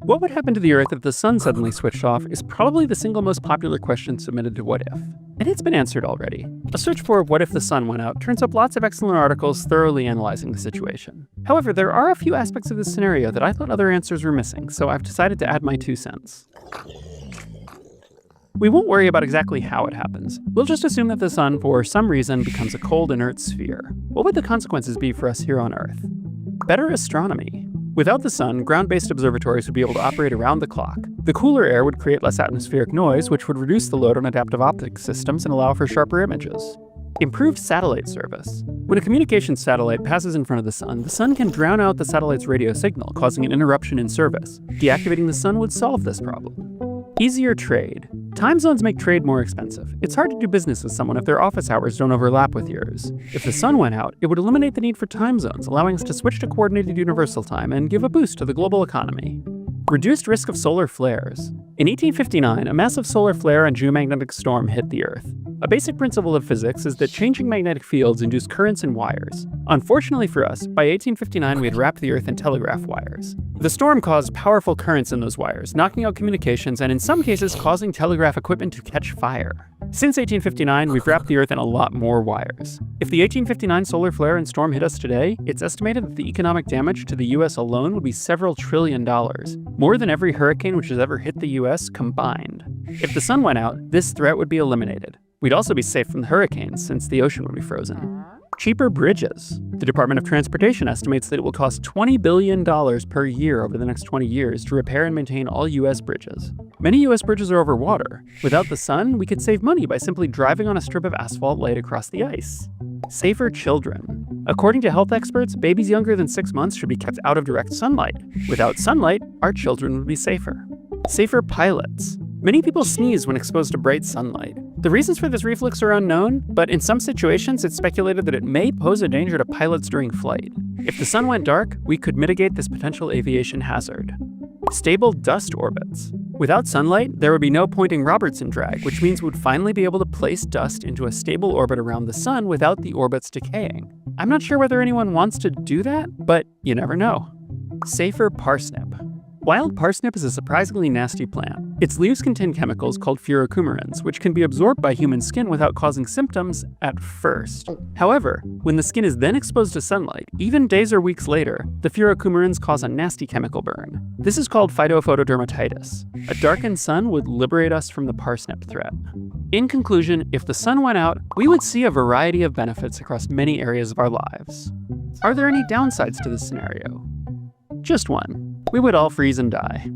What would happen to the Earth if the sun suddenly switched off is probably the single most popular question submitted to What If. And it's been answered already. A search for What If the Sun Went Out turns up lots of excellent articles thoroughly analyzing the situation. However, there are a few aspects of this scenario that I thought other answers were missing, so I've decided to add my 2 cents. We won't worry about exactly how it happens. We'll just assume that the sun, for some reason, becomes a cold, inert sphere. What would the consequences be for us here on Earth? Better astronomy. Without the sun, ground-based observatories would be able to operate around the clock. The cooler air would create less atmospheric noise, which would reduce the load on adaptive optics systems and allow for sharper images. Improved satellite service. When a communications satellite passes in front of the sun can drown out the satellite's radio signal, causing an interruption in service. Deactivating the sun would solve this problem. Easier trade. Time zones make trade more expensive. It's hard to do business with someone if their office hours don't overlap with yours. If the sun went out, it would eliminate the need for time zones, allowing us to switch to coordinated universal time and give a boost to the global economy. Reduced risk of solar flares. In 1859, a massive solar flare and geomagnetic storm hit the Earth. A basic principle of physics is that changing magnetic fields induce currents in wires. Unfortunately for us, by 1859 we had wrapped the Earth in telegraph wires. The storm caused powerful currents in those wires, knocking out communications and in some cases causing telegraph equipment to catch fire. Since 1859, we've wrapped the Earth in a lot more wires. If the 1859 solar flare and storm hit us today, it's estimated that the economic damage to the US alone would be several $trillion, more than every hurricane which has ever hit the US combined. If the sun went out, this threat would be eliminated. We'd also be safe from the hurricanes, since the ocean would be frozen. Cheaper bridges. The Department of Transportation estimates that it will cost $20 billion per year over the next 20 years to repair and maintain all US bridges. Many US bridges are over water. Without the sun, we could save money by simply driving on a strip of asphalt laid across the ice. Safer children. According to health experts, babies younger than 6 months should be kept out of direct sunlight. Without sunlight, our children would be safer. Safer pilots. Many people sneeze when exposed to bright sunlight. The reasons for this reflex are unknown, but in some situations it's speculated that it may pose a danger to pilots during flight. If the sun went dark, we could mitigate this potential aviation hazard. Stable dust orbits. Without sunlight, there would be no Poynting-Robertson drag, which means we'd finally be able to place dust into a stable orbit around the sun without the orbits decaying. I'm not sure whether anyone wants to do that, but you never know. Safer parsnip. Wild parsnip is a surprisingly nasty plant. Its leaves contain chemicals called furocoumarins, which can be absorbed by human skin without causing symptoms at first. However, when the skin is then exposed to sunlight, even days or weeks later, the furocoumarins cause a nasty chemical burn. This is called phytophotodermatitis. A darkened sun would liberate us from the parsnip threat. In conclusion, if the sun went out, we would see a variety of benefits across many areas of our lives. Are there any downsides to this scenario? Just one. We would all freeze and die.